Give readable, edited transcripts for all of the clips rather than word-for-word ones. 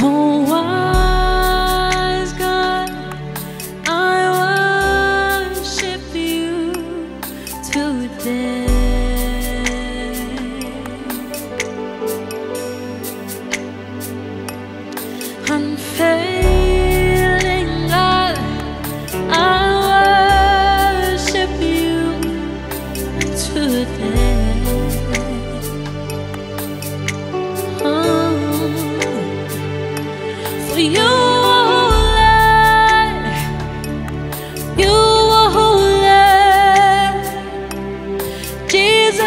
Oh, wise God, I worship you today. Unfailing God, I worship you today. For you are holy, Jesus.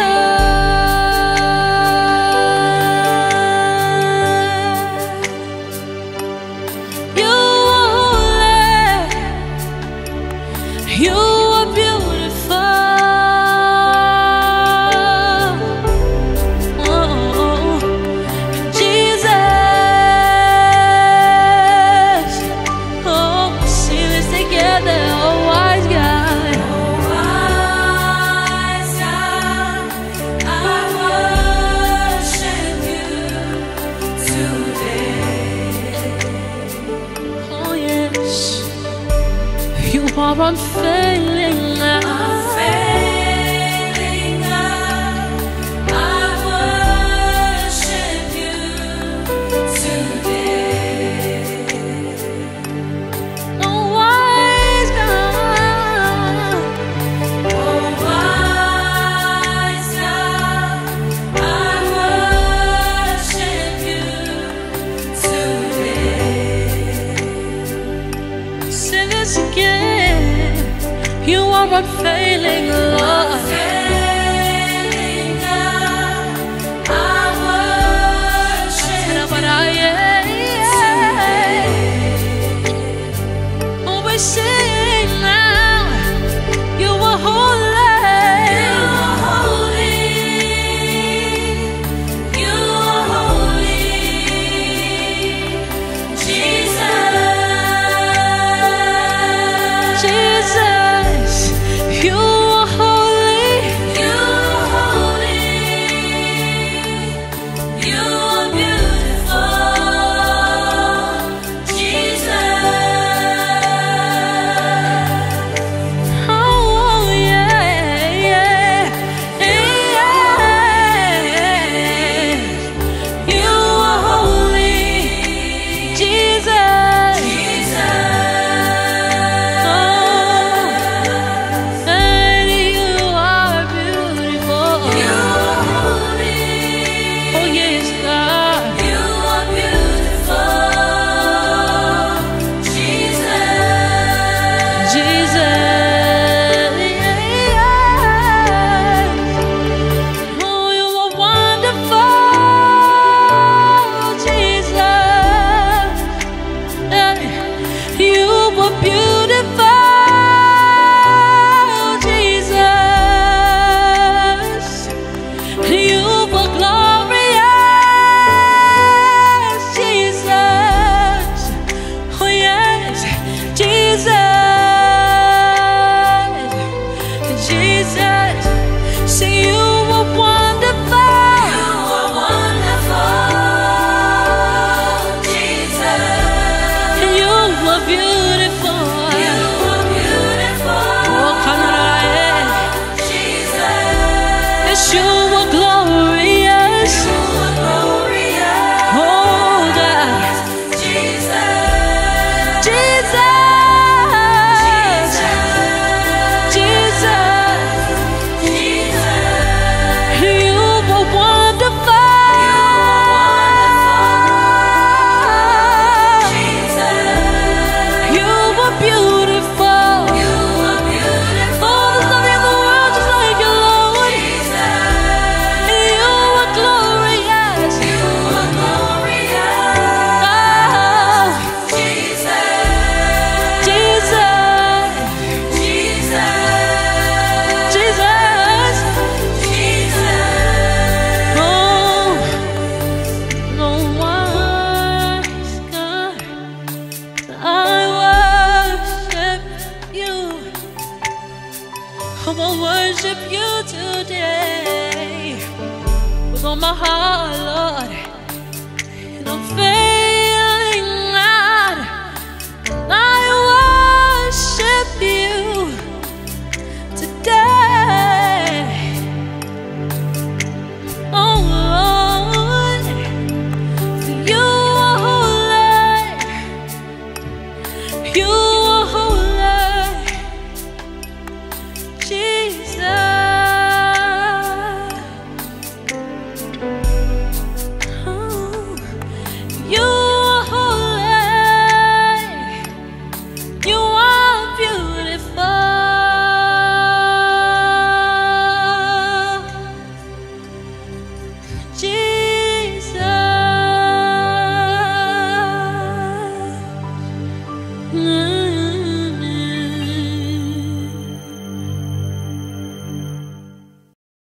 You are holy, you are beautiful. You are unfailing God. Unfailing God, I worship you today. Oh, wise God, Oh, wise God, I worship you today. say this again. You are unfailing love. Unfailing God, I worship you today. Oh, we sing now. You are holy. You are holy. You are holy. Jesus. Jesus, you are holy. from my heart, Lord. And I'm failing out. I worship you today. Oh Lord, for you are holy. You are holy, Jesus. You are holy, you are beautiful, Jesus.